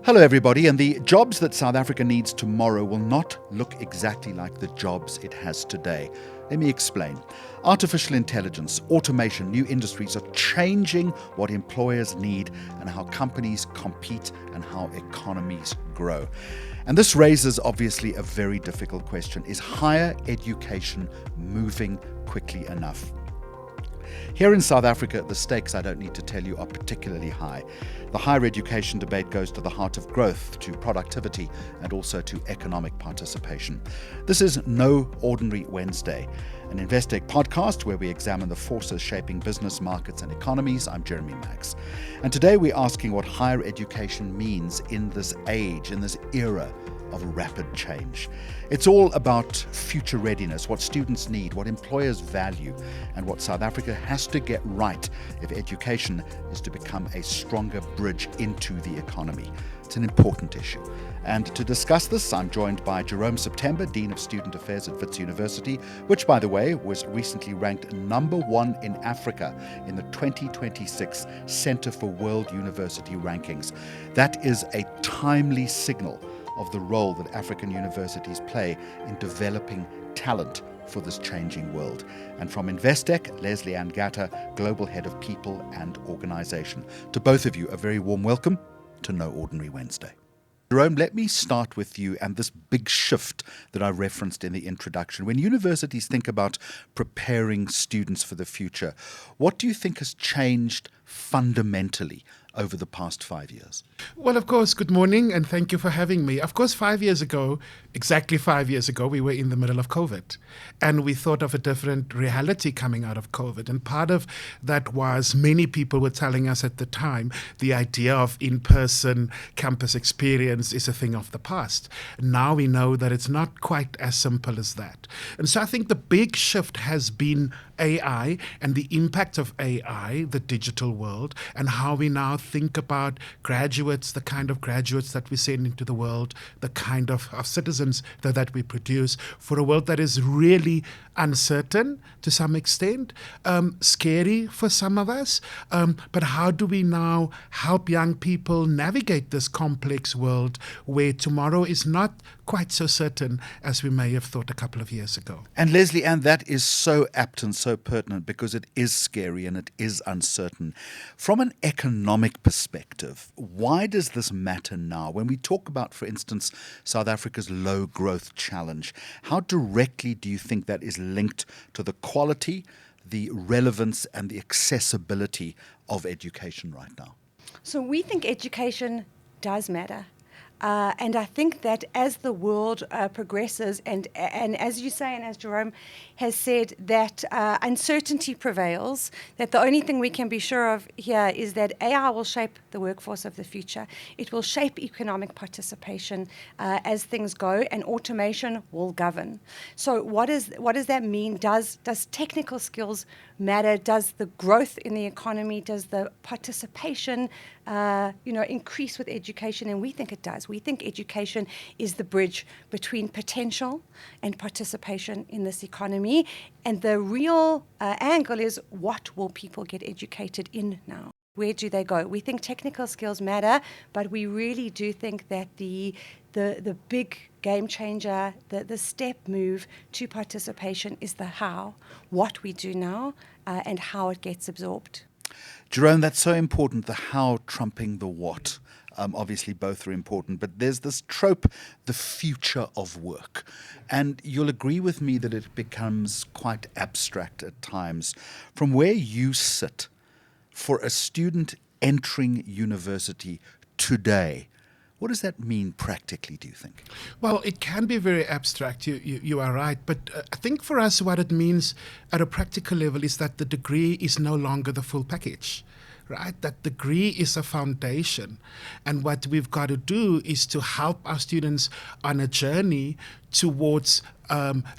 Hello everybody, and the jobs that South Africa needs tomorrow will not look exactly like the jobs it has today. Let me explain. Artificial intelligence, automation, new industries are changing what employers need and how companies compete and how economies grow. And this raises obviously a very difficult question. Is higher education moving quickly enough? Here in South Africa, the stakes, I don't need to tell you, are particularly high. The higher education debate goes to the heart of growth, to productivity, and also to economic participation. This is No Ordinary Wednesday, an Investec podcast where we examine the forces shaping business, markets, and economies. I'm Jeremy Max. And today we're asking what higher education means in this age, in this era of rapid change. It's all about future readiness, what students need, what employers value, and what South Africa has to get right if education is to become a stronger bridge into the economy. It's an important issue. And to discuss this, I'm joined by Jerome September, Dean of Student Affairs at Wits University, which, by the way, was recently ranked #1 in Africa in the 2026 Center for World University Rankings. That is a timely signal of the role that African universities play in developing talent for this changing world. And from Investec, Lesley-Anne Gatter, Global Head of People and Organization. To both of you, a very warm welcome to No Ordinary Wednesday. Jerome, let me start with you and this big shift that I referenced in the introduction. When universities think about preparing students for the future, what do you think has changed fundamentally over the past 5 years? Well, of course, good morning and thank you for having me. Of course, 5 years ago, exactly 5 years ago, we were in the middle of COVID and we thought of a different reality coming out of COVID. And part of that was many people were telling us at the time the idea of in-person campus experience is a thing of the past. Now we know that it's not quite as simple as that. And so I think the big shift has been AI and the impact of AI, the digital world, and how we now think about graduates, the kind of graduates that we send into the world, the kind of citizens that we produce for a world that is really uncertain to some extent, scary for some of us. But how do we now help young people navigate this complex world where tomorrow is not quite so certain as we may have thought a couple of years ago? And Lesley-Anne, that is so apt and so pertinent because it is scary and it is uncertain. From an economic perspective, why does this matter now? When we talk about, for instance, South Africa's low growth challenge, how directly do you think that is linked to the quality, the relevance, and the accessibility of education right now? So we think education does matter. And I think that as the world progresses, and as you say, and as Jerome has said, that uncertainty prevails, that the only thing we can be sure of here is that AI will shape the workforce of the future. It will shape economic participation as things go, and automation will govern. So what does that mean? Does technical skills matter? Does the growth in the economy, does the participation increase with education? And we think it does. We think education is the bridge between potential and participation in this economy. And the real angle is, what will people get educated in now? Where do they go? We think technical skills matter, but we really do think that the big game changer, the step move to participation is the how, what we do now, and how it gets absorbed. Jerome, that's so important, the how trumping the what. Obviously, both are important, but there's this trope, the future of work. And you'll agree with me that it becomes quite abstract at times. From where you sit, for a student entering university today, what does that mean practically, do you think? Well, it can be very abstract, you are right. But I think for us what it means at a practical level is that the degree is no longer the full package, right? That degree is a foundation. And what we've got to do is to help our students on a journey towards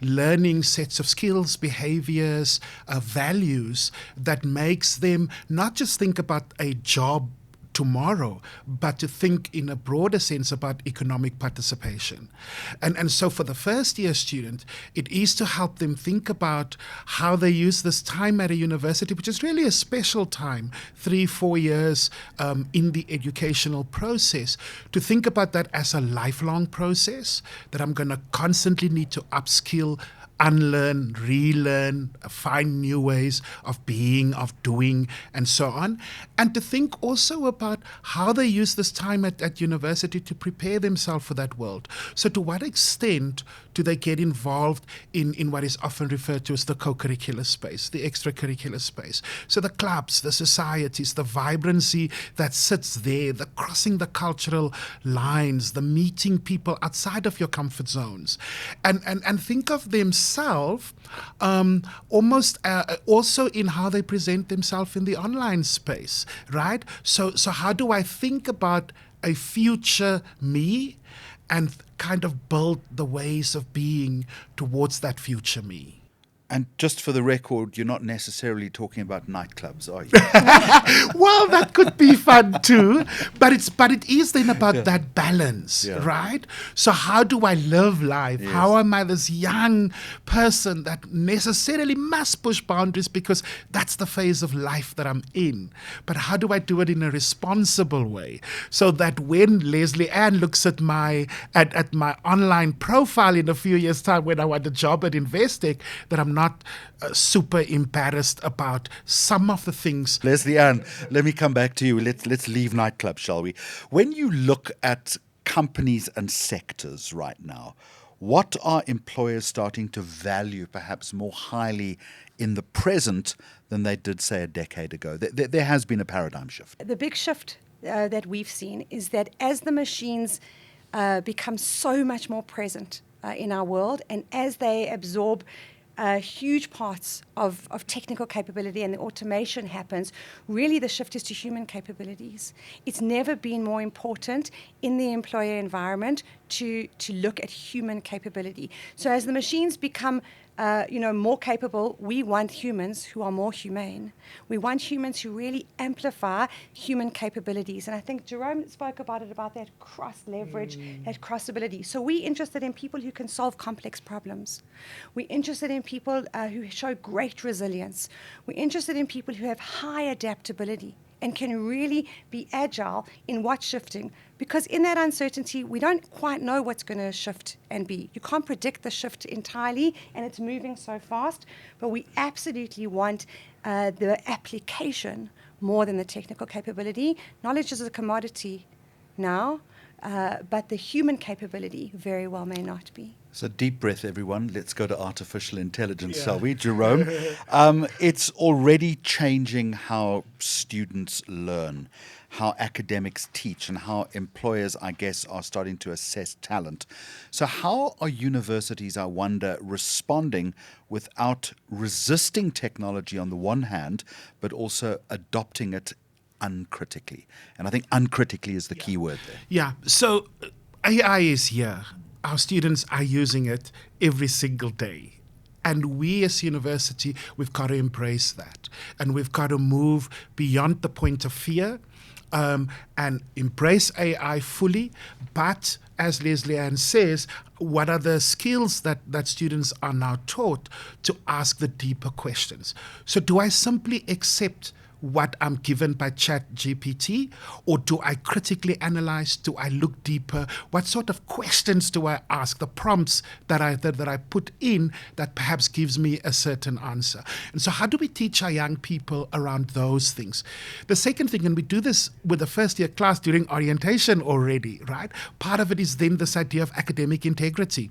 learning sets of skills, behaviors, values that makes them not just think about a job tomorrow, but to think in a broader sense about economic participation. And so for the first year student, it is to help them think about how they use this time at a university, which is really a special time, 3-4 years in the educational process, to think about that as a lifelong process, that I'm going to constantly need to upskill, unlearn, relearn, find new ways of being, of doing, and so on. And to think also about how they use this time at university to prepare themselves for that world. So to what extent do they get involved in what is often referred to as the co-curricular space, the extracurricular space? So the clubs, the societies, the vibrancy that sits there, the crossing the cultural lines, the meeting people outside of your comfort zones. And think of themselves almost also in how they present themselves in the online space, right? So how do I think about a future me and kind of build the ways of being towards that future me? And just for the record, you're not necessarily talking about nightclubs, are you? Well, that could be fun too, but it is then about that balance, right? So how do I live life? Yes. How am I this young person that necessarily must push boundaries because that's the phase of life that I'm in? But how do I do it in a responsible way so that when Lesley-Anne looks at my online profile in a few years' time when I want a job at Investec, that I'm not super embarrassed about some of the things. Lesley-Anne, let me come back to you. Let's leave nightclubs, shall we? When you look at companies and sectors right now, what are employers starting to value perhaps more highly in the present than they did, say, a decade ago? There has been a paradigm shift. The big shift that we've seen is that as the machines become so much more present in our world, and as they absorb huge parts of technical capability and the automation happens, really the shift is to human capabilities. It's never been more important in the employer environment to look at human capability. So as the machines become more capable, we want humans who are more humane. We want humans who really amplify human capabilities. And I think Jerome spoke about it, about that cross-leverage, that cross-ability. So we're interested in people who can solve complex problems. We're interested in people who show great resilience. We're interested in people who have high adaptability and can really be agile in what's shifting. Because in that uncertainty, we don't quite know what's going to shift and be. You can't predict the shift entirely, and it's moving so fast. But we absolutely want the application more than the technical capability. Knowledge is a commodity now, but the human capability very well may not be. So deep breath, everyone. Let's go to artificial intelligence, shall we, Jerome? It's already changing how students learn, how academics teach, and how employers, I guess, are starting to assess talent. So how are universities, I wonder, responding without resisting technology on the one hand, but also adopting it uncritically? And I think uncritically is the key word there. Yeah, so AI is here. Our students are using it every single day. And we as a university, we've got to embrace that. And we've got to move beyond the point of fear and embrace AI fully. But as Lesley-Anne says, what are the skills that students are now taught to ask the deeper questions? So do I simply accept what I'm given by ChatGPT, or do I critically analyze? Do I look deeper? What sort of questions do I ask? The prompts that I put in that perhaps gives me a certain answer. And so how do we teach our young people around those things? The second thing, and we do this with the first year class during orientation already, right? Part of it is then this idea of academic integrity.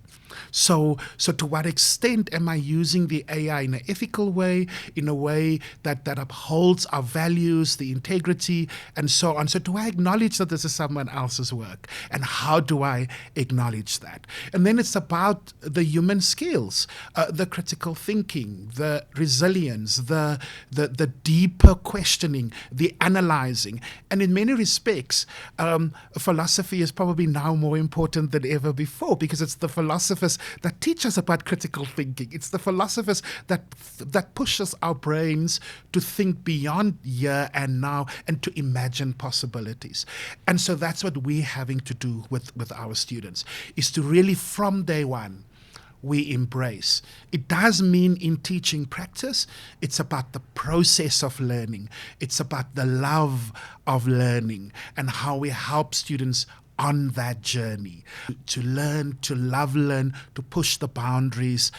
So to what extent am I using the AI in an ethical way, in a way that upholds our values, the integrity, and so on? So do I acknowledge that this is someone else's work? And how do I acknowledge that? And then it's about the human skills, the critical thinking, the resilience, the deeper questioning, the analyzing. And in many respects, philosophy is probably now more important than ever before, because it's the philosophers that teach us about critical thinking. It's the philosophers that pushes our brains to think beyond beyond here and now and to imagine possibilities. And so that's what we're having to do with our students, is to really from day one, we embrace. It does mean in teaching practice, it's about the process of learning. It's about the love of learning and how we help students on that journey to learn, to love learn, to push the boundaries,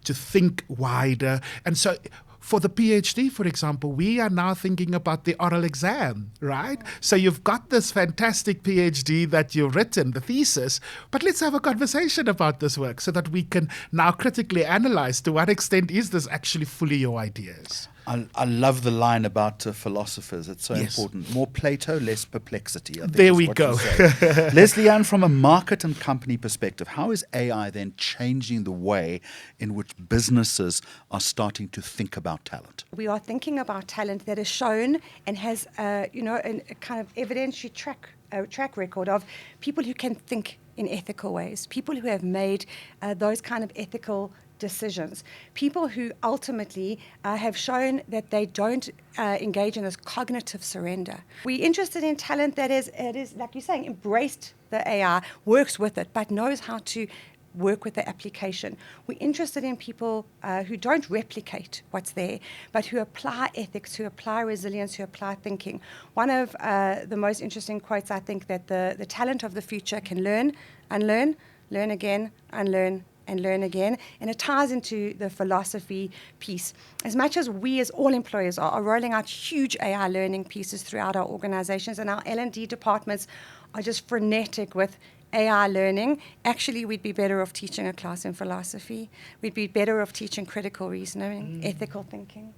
to think wider. And so for the PhD, for example, we are now thinking about the oral exam, right? So you've got this fantastic PhD that you've written, the thesis, but let's have a conversation about this work so that we can now critically analyze to what extent is this actually fully your ideas. I love the line about philosophers. It's so Yes. important. More Plato, less perplexity. I think There is we what go. you say. Lesley-Anne, from a market and company perspective, how is AI then changing the way in which businesses are starting to think about talent? We are thinking about talent that is shown and has, a kind of evidentiary track record of people who can think in ethical ways, people who have made those kind of ethical decisions, people who ultimately have shown that they don't engage in this cognitive surrender. We're interested in talent that is, like you're saying, embraced the AI, works with it, but knows how to work with the application. We're interested in people who don't replicate what's there, but who apply ethics, who apply resilience, who apply thinking. One of the most interesting quotes, I think, that the talent of the future can learn, unlearn, learn again, unlearn, and learn again. And it ties into the philosophy piece. As much as we as all employers are rolling out huge AI learning pieces throughout our organizations, and our L&D departments are just frenetic with AI learning, actually we'd be better off teaching a class in philosophy. We'd be better off teaching critical reasoning, ethical thinking.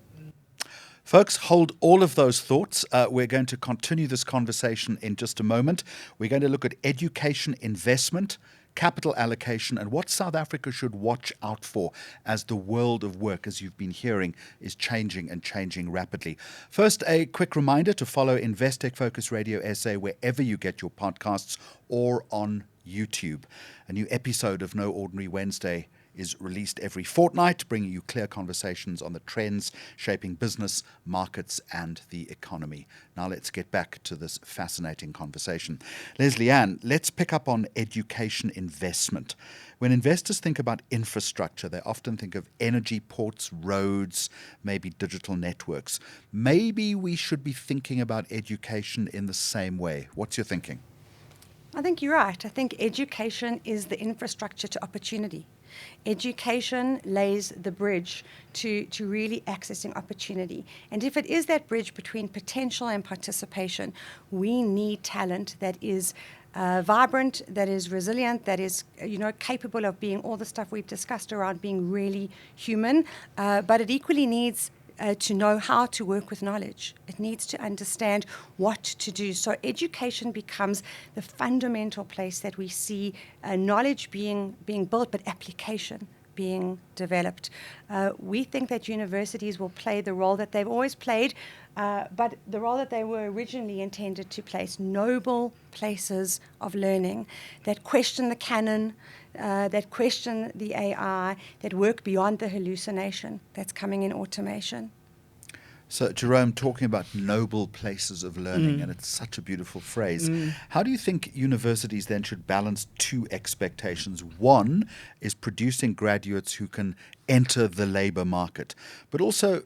Folks, hold all of those thoughts. We're going to continue this conversation in just a moment. We're going to look at education investment, capital allocation, and what South Africa should watch out for as the world of work, as you've been hearing, is changing and changing rapidly. First, a quick reminder to follow Investec Focus Radio SA wherever you get your podcasts or on YouTube. A new episode of No Ordinary Wednesday is released every fortnight, bringing you clear conversations on the trends shaping business, markets, and the economy. Now let's get back to this fascinating conversation. Lesley-Anne, let's pick up on education investment. When investors think about infrastructure, they often think of energy ports, roads, maybe digital networks. Maybe we should be thinking about education in the same way. What's your thinking? I think you're right. I think education is the infrastructure to opportunity. Education lays the bridge to really accessing opportunity. And if it is that bridge between potential and participation, we need talent that is vibrant, that is resilient, that is capable of being all the stuff we've discussed around being really human, but it equally needs to know how to work with knowledge. It needs to understand what to do. So education becomes the fundamental place that we see knowledge being built, but application being developed. We think that universities will play the role that they've always played, but the role that they were originally intended to place, noble places of learning that question the canon, that question the AI, that work beyond the hallucination that's coming in automation. So, Jerome, talking about noble places of learning, and it's such a beautiful phrase. How do you think universities then should balance two expectations? One is producing graduates who can enter the labor market, but also,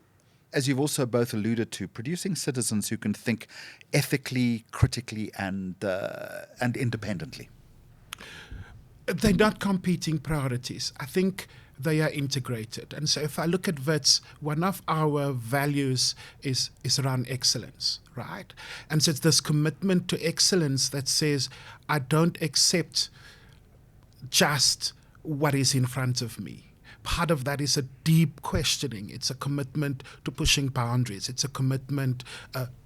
as you've also both alluded to, producing citizens who can think ethically, critically, and independently. They're not competing priorities. I think they are integrated. And so if I look at Wits, one of our values is around excellence, right? And so it's this commitment to excellence that says, I don't accept just what is in front of me. Part of that is a deep questioning. It's a commitment to pushing boundaries. It's a commitment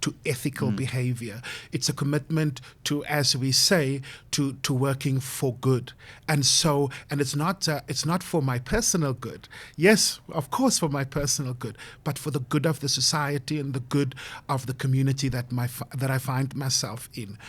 to ethical behavior. It's a commitment to, as we say, to working for good. And so, and it's not for my personal good. Yes, of course, for my personal good, but for the good of the society and the good of the community that I find myself in.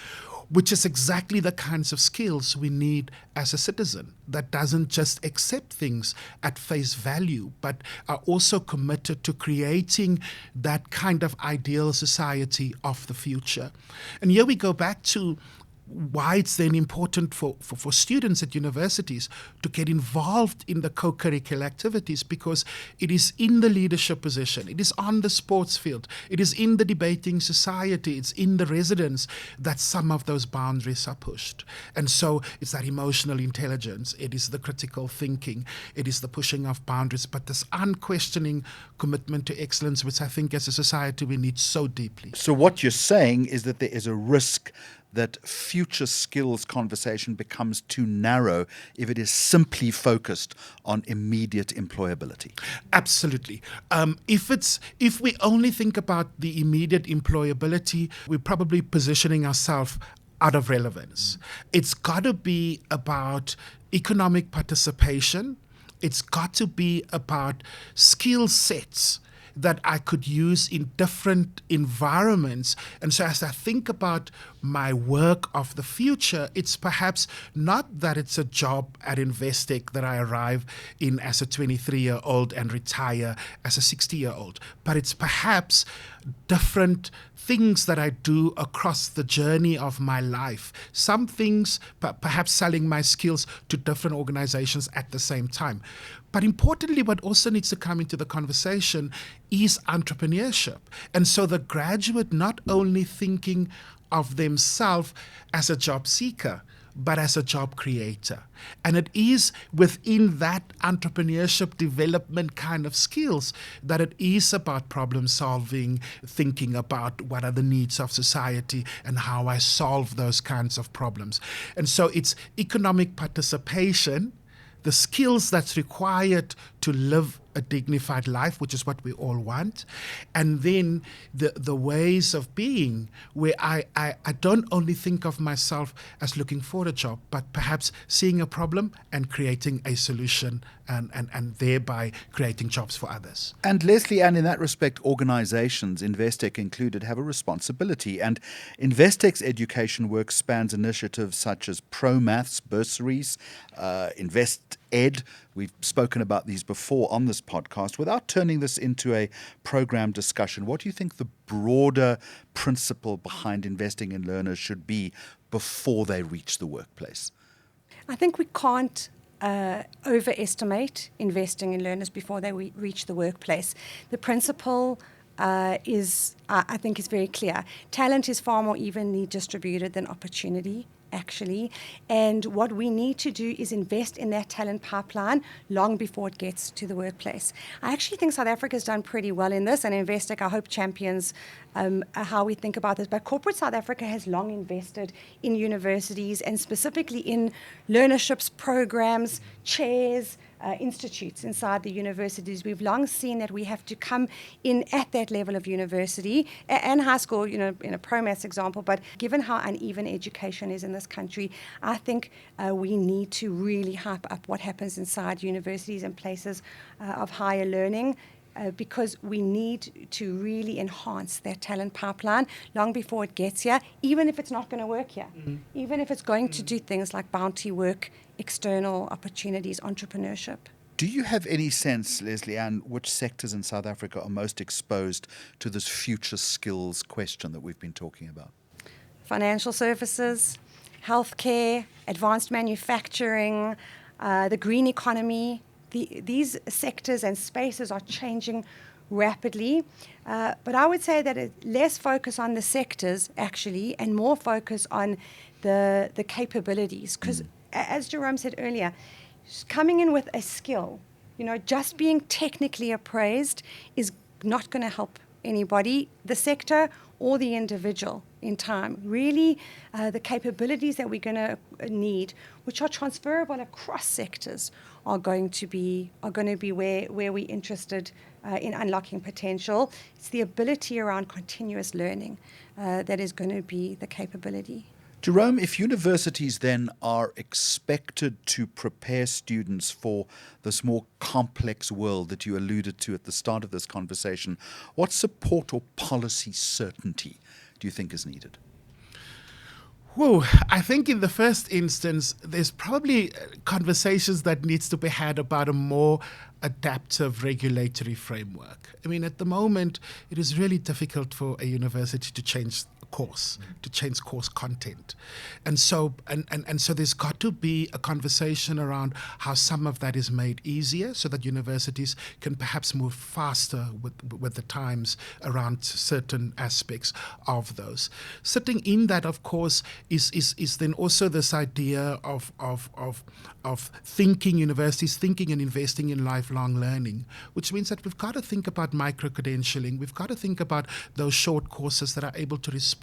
which is exactly the kinds of skills we need as a citizen that doesn't just accept things at face value, but are also committed to creating that kind of ideal society of the future. And here we go back to why it's then important for students at universities to get involved in the co-curricular activities, because it is in the leadership position, it is on the sports field, it is in the debating society, it's in the residence that some of those boundaries are pushed. And so it's that emotional intelligence, it is the critical thinking, it is the pushing of boundaries, but this unquestioning commitment to excellence, which I think as a society we need so deeply. So what you're saying is that there is a risk that future skills conversation becomes too narrow if it is simply focused on immediate employability. Absolutely. If we only think about the immediate employability, we're probably positioning ourselves out of relevance. It's got to be about economic participation. It's got to be about skill sets that I could use in different environments. And so as I think about my work of the future, it's perhaps not that it's a job at Investec that I arrive in as a 23-year-old and retire as a 60-year-old, but it's perhaps different things that I do across the journey of my life. Some things, perhaps selling my skills to different organizations at the same time. But importantly, what also needs to come into the conversation is entrepreneurship. And so the graduate not only thinking of themselves as a job seeker, but as a job creator. And it is within that entrepreneurship development kind of skills that it is about problem solving, thinking about what are the needs of society and how I solve those kinds of problems. And so it's economic participation, the skills that's required to live a dignified life, which is what we all want, and then the ways of being where I don't only think of myself as looking for a job, but perhaps seeing a problem and creating a solution and thereby creating jobs for others. And Lesley-Anne, in that respect, organizations, Investec included, have a responsibility. And Investec's education work spans initiatives such as ProMaths, bursaries, InvestEd. We've spoken about these before on this podcast. Without turning this into a program discussion, what do you think the broader principle behind investing in learners should be before they reach the workplace? I think we can't overestimate investing in learners before they reach the workplace. The principle I think is very clear. Talent is far more evenly distributed than opportunity, actually. And what we need to do is invest in that talent pipeline long before it gets to the workplace. I actually think South Africa's done pretty well in this, and Investec, I hope, champions how we think about this. But corporate South Africa has long invested in universities and specifically in learnerships programs, chairs, institutes inside the universities. We've long seen that we have to come in at that level of university and high school, in a ProMaths example, but given how uneven education is in this country, I think we need to really hype up what happens inside universities and places of higher learning. Because we need to really enhance that talent pipeline long before it gets here, even if it's not going to work here, even if it's going to do things like bounty work, external opportunities, entrepreneurship. Do you have any sense, Lesley-Anne, which sectors in South Africa are most exposed to this future skills question that we've been talking about? Financial services, healthcare, advanced manufacturing, the green economy. These sectors and spaces are changing rapidly, but I would say that less focus on the sectors actually and more focus on the capabilities, because as Jerome said earlier, coming in with a skill, just being technically appraised is not going to help anybody, the sector or the individual in time. Really, the capabilities that we're going to need, which are transferable across sectors, are going to be where we're interested in unlocking potential. It's the ability around continuous learning that is going to be the capability. Jerome, if universities then are expected to prepare students for this more complex world that you alluded to at the start of this conversation, what support or policy certainty do you think is needed? Whew, I think in the first instance, there's probably conversations that needs to be had about a more adaptive regulatory framework. I mean, at the moment, it is really difficult for a university to change course, to change course content. And so so there's got to be a conversation around how some of that is made easier so that universities can perhaps move faster with the times around certain aspects of those. Sitting in that, of course, is then also this idea of thinking universities, thinking and investing in lifelong learning, which means that we've got to think about micro-credentialing. We've got to think about those short courses that are able to respond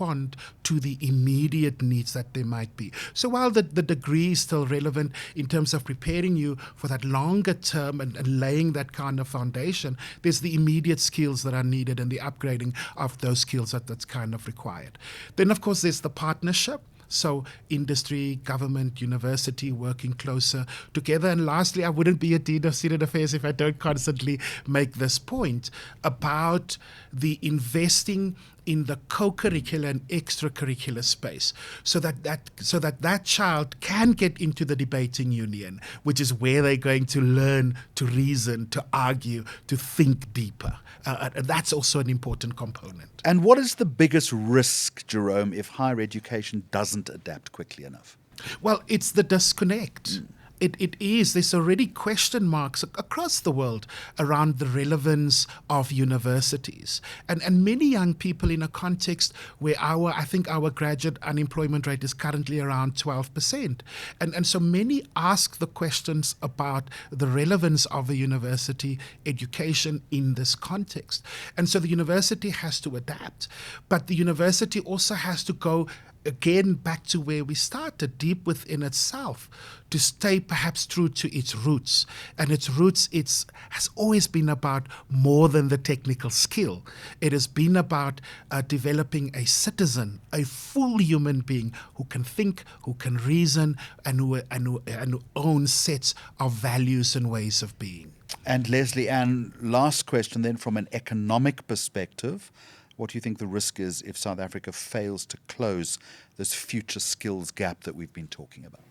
to the immediate needs that there might be. So while the degree is still relevant in terms of preparing you for that longer term and laying that kind of foundation, there's the immediate skills that are needed and the upgrading of those skills that's kind of required. Then, of course, there's the partnership. So industry, government, university working closer together. And lastly, I wouldn't be a dean of student affairs if I don't constantly make this point about the investing in the co-curricular and extracurricular space so that child can get into the debating union, which is where they're going to learn to reason, to argue, to think deeper. That's also an important component. And what is the biggest risk, Jerome, if higher education doesn't adapt quickly enough? Well, it's the disconnect. It is. There's already question marks across the world around the relevance of universities. And many young people in a context where I think our graduate unemployment rate is currently around 12%. And so many ask the questions about the relevance of a university education in this context. And so the university has to adapt. But the university also has to go again back to where we started, deep within itself, to stay perhaps true to its roots. And its roots has always been about more than the technical skill. It has been about developing a citizen, a full human being who can think, who can reason, and who owns sets of values and ways of being. And Lesley-Anne, last question then, from an economic perspective. What do you think the risk is if South Africa fails to close this future skills gap that we've been talking about?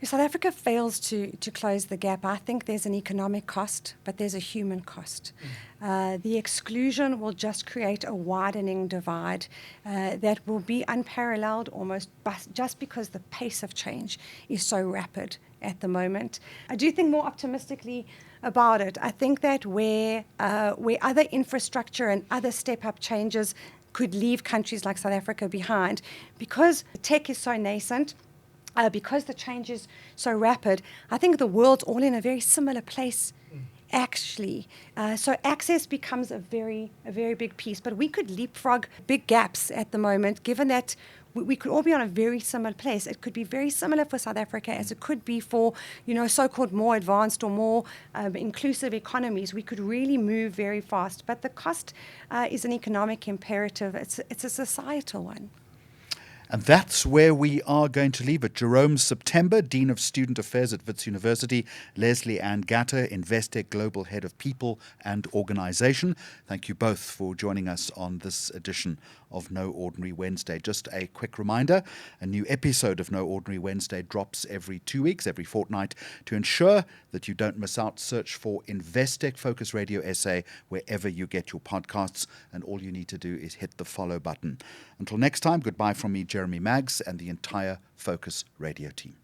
If South Africa fails to close the gap, I think there's an economic cost, but there's a human cost. The exclusion will just create a widening divide that will be unparalleled almost just because the pace of change is so rapid at the moment. I do think more optimistically about it. I think that where other infrastructure and other step-up changes could leave countries like South Africa behind, because tech is so nascent, because the change is so rapid, I think the world's all in a very similar place, actually. So access becomes a very big piece. But we could leapfrog big gaps at the moment, given that we could all be on a very similar place. It could be very similar for South Africa as it could be for, so-called more advanced or more inclusive economies. We could really move very fast. But the cost is an economic imperative. It's a societal one. And that's where we are going to leave it. Jerome September, Dean of Student Affairs at Wits University, Lesley-Anne Gatter, Investec Global Head of People and Organisation. Thank you both for joining us on this edition of No Ordinary Wednesday. Just a quick reminder, a new episode of No Ordinary Wednesday drops every 2 weeks, every fortnight. To ensure that you don't miss out, search for Investec Focus Radio SA wherever you get your podcasts, and all you need to do is hit the follow button. Until next time, goodbye from me, Jeremy Maggs, and the entire Focus Radio team.